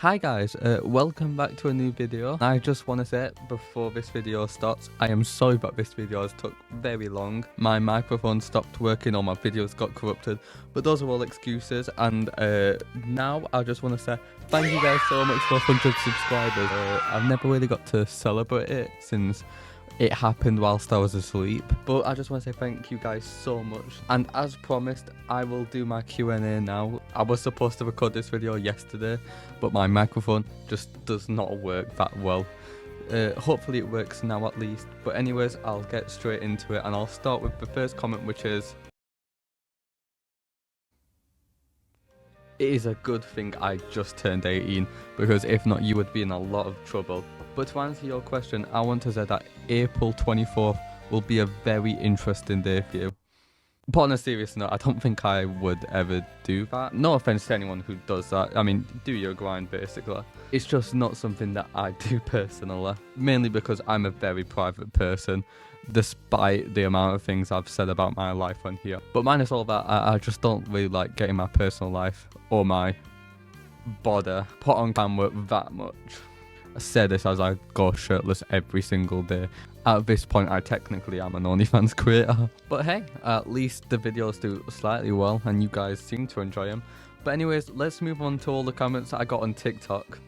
Hi guys, welcome back to a new video. I just want to say before this video starts, I am sorry that this video has took very long. My microphone stopped working, all my videos got corrupted, but those are all excuses. And now I just want to say thank you guys so much for 100 subscribers. I've never really got to celebrate it since it happened whilst I was asleep, but I just want to say thank you guys so much. And as promised, I will do my Q&A now. I was supposed to record this video yesterday, but my microphone just does not work that well. Hopefully it works now at least. But anyways, I'll get straight into it, and I'll start with the first comment, which is: it is a good thing I just turned 18, because if not, you would be in a lot of trouble. But to answer your question, I want to say that April 24th will be a very interesting day for you. But on a serious note, I don't think I would ever do that. No offense to anyone who does that. I mean, do your grind basically. It's just not something that I do personally. Mainly because I'm a very private person, despite the amount of things I've said about my life on here. But minus all that, I just don't really like getting my personal life or my body put on camera that much. I say this as I go shirtless every single day. At this point, I technically am an OnlyFans creator. But hey, at least the videos do slightly well and you guys seem to enjoy them. But anyways, let's move on to all the comments that I got on TikTok.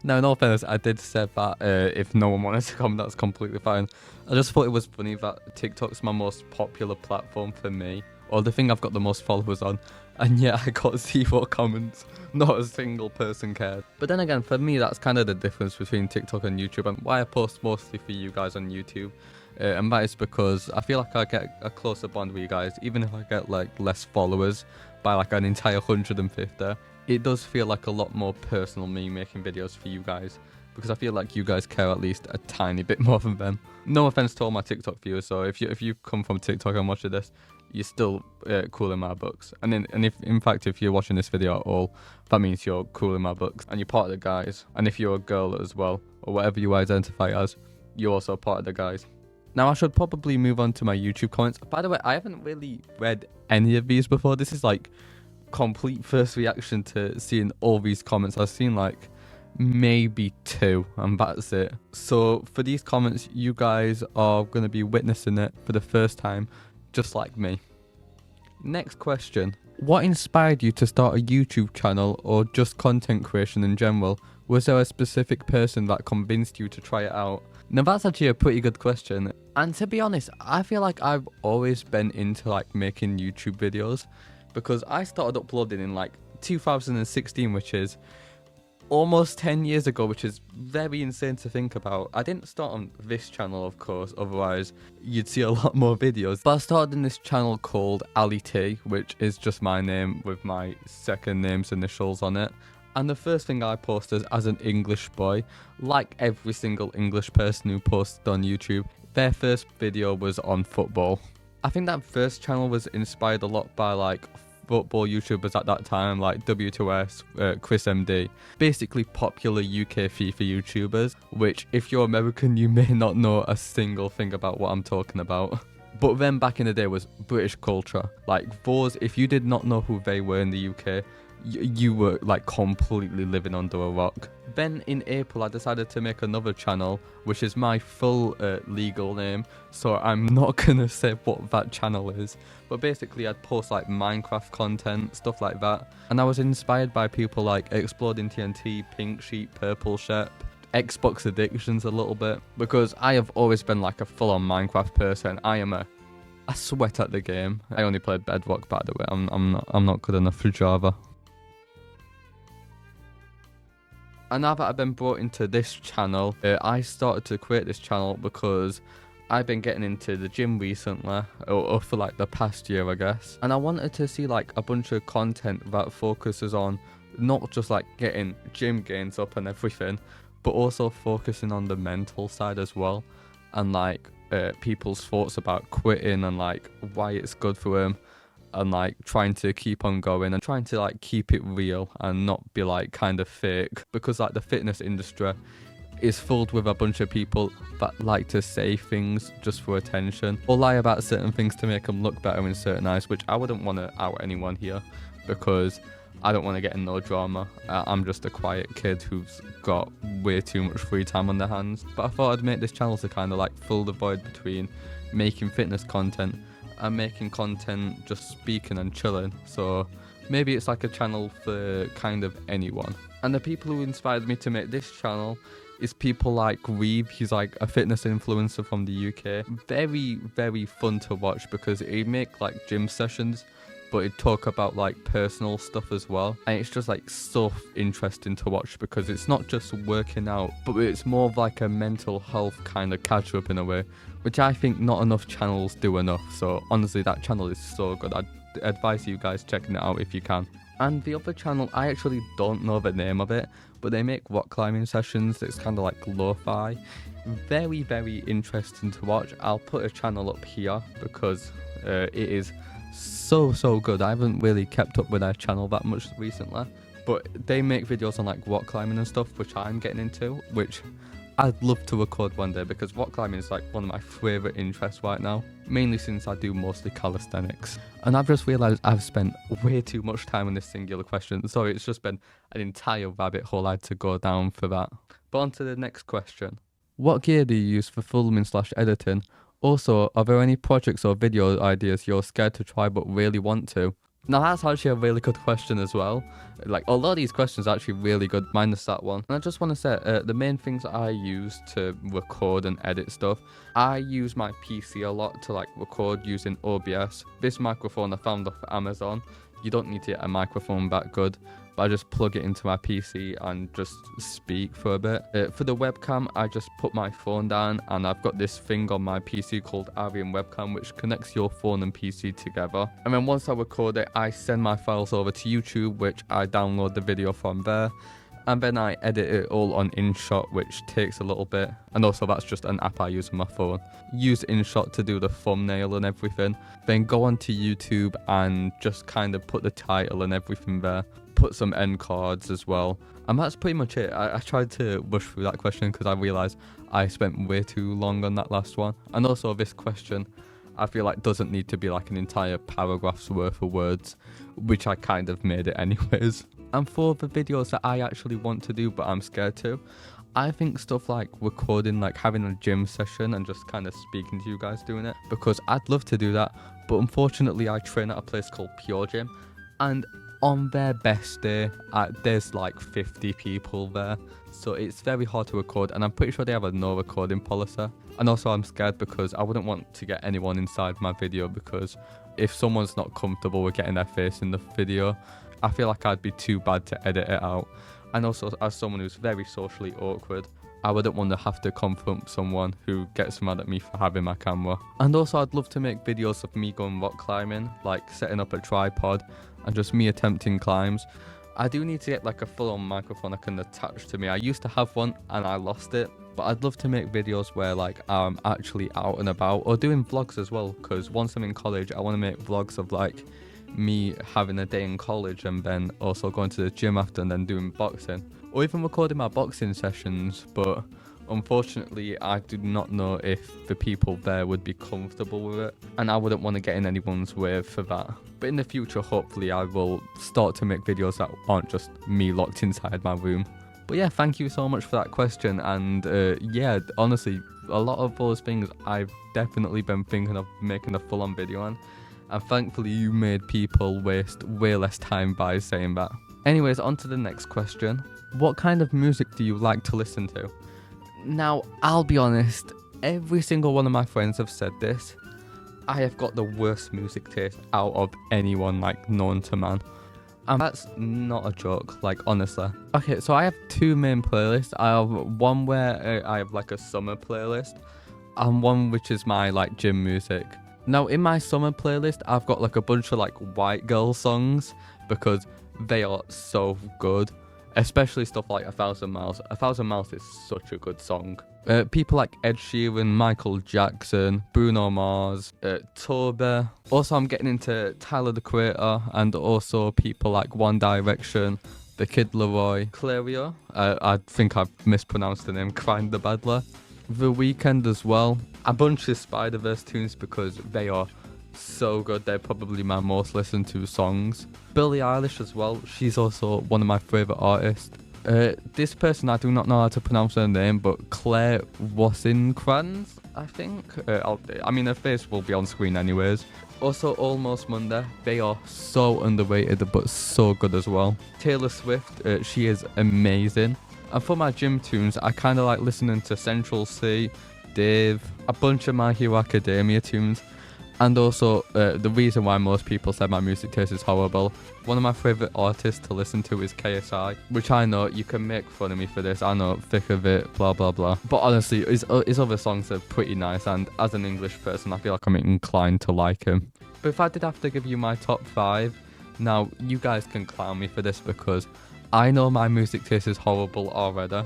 Now, in all fairness, I did say that if no one wanted to comment, that's completely fine. I just thought it was funny that TikTok's my most popular platform for me, or the thing I've got the most followers on, and yet I got 0 comments. Not a single person cared. But then again, for me, that's kind of the difference between TikTok and YouTube, and why I post mostly for you guys on YouTube. And that is because I feel like I get a closer bond with you guys, even if I get like less followers by like an entire 150. It does feel like a lot more personal, me making videos for you guys, because I feel like you guys care at least a tiny bit more than them. No offense to all my TikTok viewers, so if you come from TikTok and watching this, you're still cool in my books. And if in fact if you're watching this video at all, that means you're cool in my books and you're part of the guys. And if you're a girl as well, or whatever you identify as, you're also part of the guys. Now I should probably move on to my YouTube comments. By the way, I haven't really read any of these before. This is like complete first reaction to seeing all these comments. I've seen like maybe 2 and that's it. So for these comments, you guys are going to be witnessing it for the first time, just like me. Next question: what inspired you to start a YouTube channel or just content creation in general? Was there a specific person that convinced you to try it out? Now that's actually a pretty good question, and to be honest, I feel like I've always been into like making YouTube videos, because I started uploading in like 2016, which is almost 10 years ago, which is very insane to think about. I didn't start on this channel, of course, otherwise you'd see a lot more videos. But I started in this channel called Ali T, which is just my name with my second name's initials on it. And the first thing I posted as an English boy, like every single English person who posted on YouTube, their first video was on football. I think that first channel was inspired a lot by like football YouTubers at that time, like W2S, Chris MD, basically popular UK FIFA YouTubers, which if you're American you may not know a single thing about what I'm talking about. But then back in the day was British culture. Like those, if you did not know who they were in the UK, you were like completely living under a rock. Then in April I decided to make another channel, which is my full legal name, so I'm not gonna say what that channel is, but basically I'd post like Minecraft content, stuff like that, and I was inspired by people like Exploding TNT, Pink Sheep, Purple Shep, Xbox Addictions a little bit, because I have always been like a full-on Minecraft person. I sweat at the game. I only played Bedrock, by the way. I'm not good enough for Java. And now that I've been brought into this channel, I started to create this channel because I've been getting into the gym recently, or for like the past year, I guess. And I wanted to see like a bunch of content that focuses on not just like getting gym gains up and everything, but also focusing on the mental side as well. And like people's thoughts about quitting and like why it's good for them. And like trying to keep on going and trying to like keep it real and not be like kind of fake, because like the fitness industry is filled with a bunch of people that like to say things just for attention, or lie about certain things to make them look better in certain eyes, which I wouldn't want to out anyone here, because I don't want to get in no drama. I'm just a quiet kid who's got way too much free time on their hands. But I thought I'd make this channel to kind of like fill the void between making fitness content and making content just speaking and chilling. So maybe it's like a channel for kind of anyone. And the people who inspired me to make this channel is people like grwm. He's like a fitness influencer from the UK. Very, very fun to watch because he make like gym sessions, but he'd talk about like personal stuff as well. And it's just like so interesting to watch because it's not just working out, but it's more of like a mental health kind of catch up in a way, which I think not enough channels do enough. So honestly, that channel is so good. I'd advise you guys checking it out if you can. And the other channel, I actually don't know the name of it, but they make rock climbing sessions. It's kind of like Laufey. Very, very interesting to watch. I'll put a channel up here because it is so good. I haven't really kept up with their channel that much recently, but they make videos on like rock climbing and stuff, which I'm getting into, which I'd love to record one day because rock climbing is like one of my favourite interests right now, mainly since I do mostly calisthenics. And I've just realised I've spent way too much time on this singular question, so it's just been an entire rabbit hole I had to go down for that. But on to the next question. What gear do you use for filming / editing? Also, are there any projects or video ideas you're scared to try but really want to? Now that's actually a really good question as well. Like, a lot of these questions are actually really good, minus that one. And I just want to say, the main things I use to record and edit stuff, I use my PC a lot to like record using OBS. This microphone I found off Amazon. You don't need to get a microphone that good, but I just plug it into my PC and just speak for a bit. For the webcam, I just put my phone down and I've got this thing on my PC called Arian Webcam, which connects your phone and PC together. And then once I record it, I send my files over to YouTube, which I download the video from there. And then I edit it all on InShot, which takes a little bit. And also that's just an app I use on my phone. Use InShot to do the thumbnail and everything. Then go onto YouTube and just kind of put the title and everything there. Put some end cards as well. And that's pretty much it. I tried to rush through that question because I realised I spent way too long on that last one. And also this question, I feel like doesn't need to be like an entire paragraph's worth of words, which I kind of made it anyways. And for the videos that I actually want to do but I'm scared to, I think stuff like recording, like having a gym session and just kind of speaking to you guys doing it, because I'd love to do that, but unfortunately I train at a place called Pure Gym, and on their best day, there's like 50 people there, so it's very hard to record, and I'm pretty sure they have a no recording policy. And also I'm scared because I wouldn't want to get anyone inside my video, because if someone's not comfortable with getting their face in the video, I feel like I'd be too bad to edit it out. And also, as someone who's very socially awkward, I wouldn't want to have to confront someone who gets mad at me for having my camera. And also, I'd love to make videos of me going rock climbing, like setting up a tripod and just me attempting climbs. I do need to get like a full-on microphone I can attach to me. I used to have one and I lost it, but I'd love to make videos where like I'm actually out and about, or doing vlogs as well, because once I'm in college, I want to make vlogs of like me having a day in college and then also going to the gym after and then doing boxing, or even recording my boxing sessions. But unfortunately I do not know if the people there would be comfortable with it, and I wouldn't want to get in anyone's way for that. But in the future, hopefully I will start to make videos that aren't just me locked inside my room. But yeah, thank you so much for that question. And yeah, honestly, a lot of those things I've definitely been thinking of making a full-on video on, and thankfully you made people waste way less time by saying that. Anyways, on to the next question. What kind of music do you like to listen to? Now, I'll be honest, every single one of my friends have said this. I have got the worst music taste out of anyone, like, known to man. And that's not a joke, like, honestly. Okay, so I have two main playlists. I have one where I have like a summer playlist, and one which is my like gym music. Now, in my summer playlist, I've got like a bunch of like white girl songs because they are so good. Especially stuff like 1,000 Miles. 1,000 Miles is such a good song. People like Ed Sheeran, Michael Jackson, Bruno Mars, Tobe. Also, I'm getting into Tyler the Creator, and also people like One Direction, The Kid Leroy, Clario, I think I've mispronounced the name, Crying the Battler, The Weeknd as well, a bunch of Spider-Verse tunes because they are so good. They're probably my most listened to songs. Billie Eilish as well, she's also one of my favourite artists. This person, I do not know how to pronounce her name, but Claire Wossincrans, I think. I mean, her face will be on screen anyways. Also, Almost Monday, they are so underrated but so good as well. Taylor Swift, she is amazing. And for my gym tunes, I kind of like listening to Central C, Dave, a bunch of My Hero Academia tunes. And also, the reason why most people say my music taste is horrible, one of my favourite artists to listen to is KSI, which I know you can make fun of me for this, I know, thick of it, blah blah blah. But honestly, his other songs are pretty nice, and as an English person, I feel like I'm inclined to like him. But if I did have to give you my top 5, now you guys can clown me for this because I know my music taste is horrible already.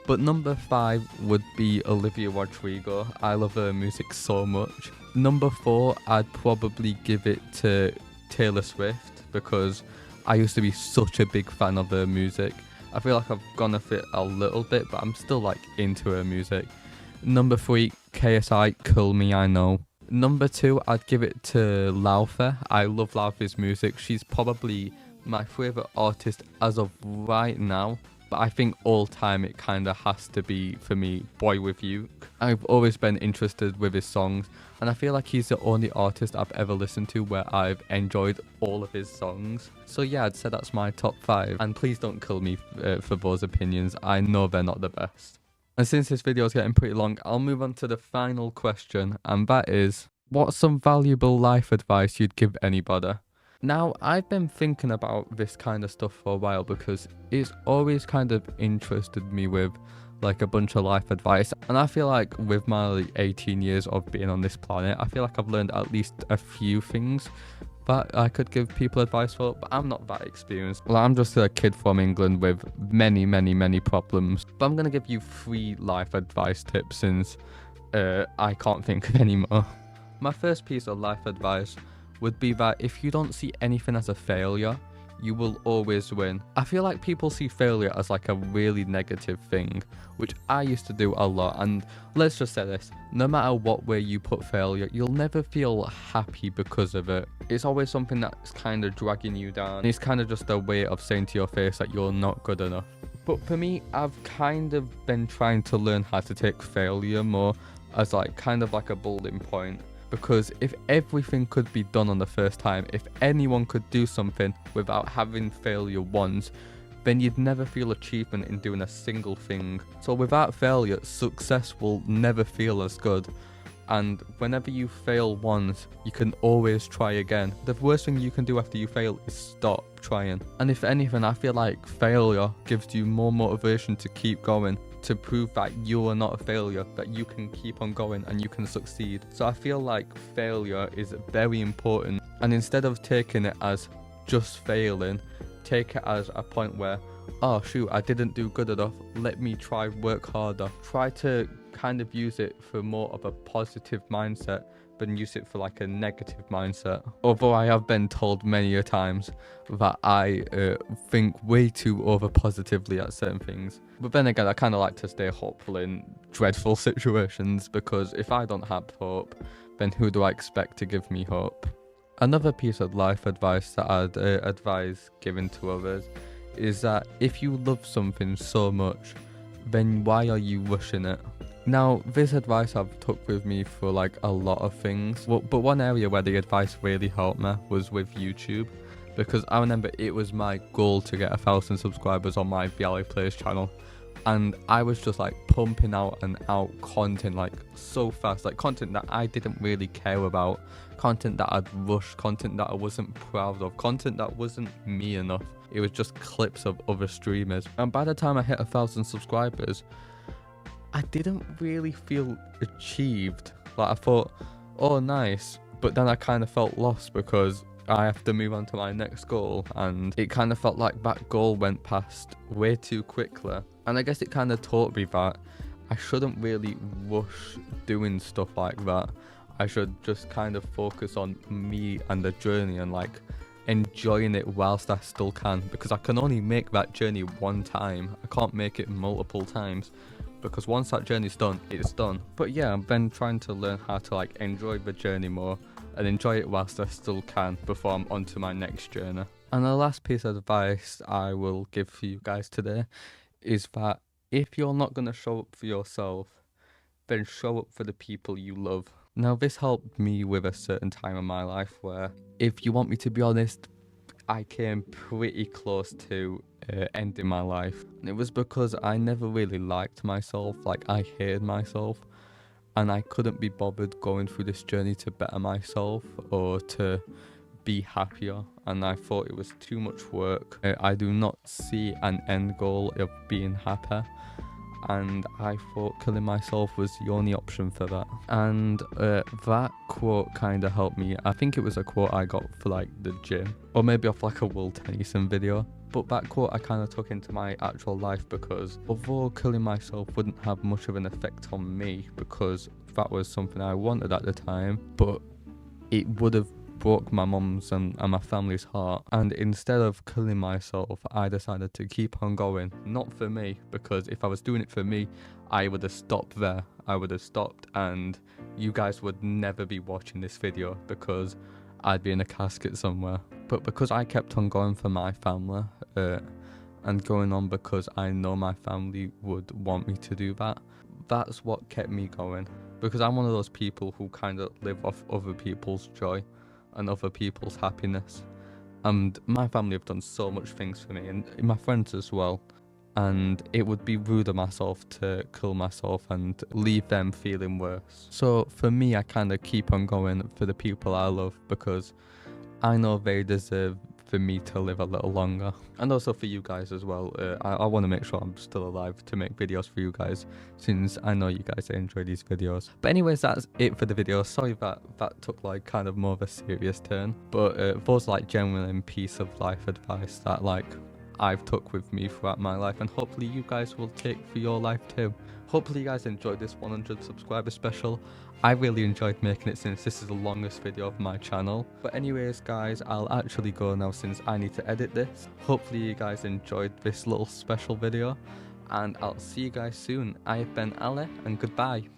But number 5 would be Olivia Rodrigo. I love her music so much. Number 4, I'd probably give it to Taylor Swift because I used to be such a big fan of her music. I feel like I've gone off it a little bit, but I'm still like into her music. Number 3, KSI, Kill Me, I Know. Number 2, I'd give it to Laufey. I love Laufey's music. She's probably my favourite artist as of right now. But I think all time it kind of has to be, for me, Boy With You. I've always been interested with his songs, and I feel like he's the only artist I've ever listened to where I've enjoyed all of his songs. So yeah, I'd say that's my top 5, and please don't kill me for those opinions. I know they're not the best. And since this video is getting pretty long, I'll move on to the final question, and that is, what's some valuable life advice you'd give anybody? Now, I've been thinking about this kind of stuff for a while because it's always kind of interested me with like a bunch of life advice, and I feel like with my 18 years of being on this planet, I feel like I've learned at least a few things that I could give people advice for, but I'm not that experienced. Well, I'm just a kid from England with many problems, but I'm going to give you 3 life advice tips since I can't think of any more. My first piece of life advice would be that if you don't see anything as a failure, you will always win. I feel like people see failure as like a really negative thing, which I used to do a lot, and let's just say this, no matter what way you put failure, you'll never feel happy because of it. It's always something that's kind of dragging you down. It's kind of just a way of saying to your face that you're not good enough. But for me, I've kind of been trying to learn how to take failure more as like kind of like a building point. Because if everything could be done on the first time, if anyone could do something without having failure once, then you'd never feel achievement in doing a single thing. So without failure, success will never feel as good. And whenever you fail once, you can always try again. The worst thing you can do after you fail is stop trying. And if anything, I feel like failure gives you more motivation to keep going, to prove that you are not a failure, that you can keep on going and you can succeed. So I feel like failure is very important, and instead of taking it as just failing, take it as a point where, oh shoot, I didn't do good enough, let me try work harder. Try to kind of use it for more of a positive mindset than use it for like a negative mindset. Although I have been told many a times that I think way too over positively at certain things. But then again, I kind of like to stay hopeful in dreadful situations, because if I don't have hope, then who do I expect to give me hope? Another piece of life advice that I'd advise giving to others is that if you love something so much, then why are you rushing it? Now, this advice I've took with me for like a lot of things, but one area where the advice really helped me was with YouTube, because I remember it was my goal to get 1,000 subscribers on my VLA Plays channel, and I was just like pumping out content like so fast, like content that I didn't really care about, content that I'd rushed, content that I wasn't proud of, content that wasn't me enough. It was just clips of other streamers, and by the time I hit 1,000 subscribers, I didn't really feel achieved. Like I thought, oh nice, but then I kind of felt lost because I have to move on to my next goal, and it kind of felt like that goal went past way too quickly. And I guess it kind of taught me that I shouldn't really rush doing stuff like that. I should just kind of focus on me and the journey, and like enjoying it whilst I still can, because I can only make that journey one time. I can't make it multiple times, because once that journey's done, it's done. But yeah, I've been trying to learn how to like enjoy the journey more and enjoy it whilst I still can before I'm on to my next journey. And the last piece of advice I will give for you guys today is that if you're not going to show up for yourself, then show up for the people you love. Now, this helped me with a certain time in my life where, if you want me to be honest, I came pretty close to ending my life. And it was because I never really liked myself, like I hated myself, and I couldn't be bothered going through this journey to better myself or to be happier, and I thought it was too much work. I do not see an end goal of being happy, and I thought killing myself was the only option for that. And that quote kind of helped me. I think it was a quote I got for like the gym, or maybe off like a Will Tennyson video. But that quote I kind of took into my actual life, because although killing myself wouldn't have much of an effect on me, because that was something I wanted at the time, but it would have broke my mum's and my family's heart. And instead of killing myself, I decided to keep on going. Not for me, because if I was doing it for me, I would have stopped there. I would have stopped, and you guys would never be watching this video because I'd be in a casket somewhere. But because I kept on going for my family, and going on because I know my family would want me to do that, that's what kept me going. Because I'm one of those people who kind of live off other people's joy and other people's happiness, and my family have done so much things for me, and my friends as well, and it would be rude of myself to kill myself and leave them feeling worse. So for me, I kind of keep on going for the people I love, because I know they deserve for me to live a little longer, and also for you guys as well. I want to make sure I'm still alive to make videos for you guys, since I know you guys enjoy these videos. But anyways, that's it for the video. Sorry that took like kind of more of a serious turn, but those like genuine piece of life advice that like I've took with me throughout my life, and hopefully you guys will take for your life too. Hopefully you guys enjoyed this 100 subscriber special. I really enjoyed making it, since this is the longest video of my channel. But anyways guys, I'll actually go now since I need to edit this. Hopefully you guys enjoyed this little special video, and I'll see you guys soon. I have been Ali, and goodbye.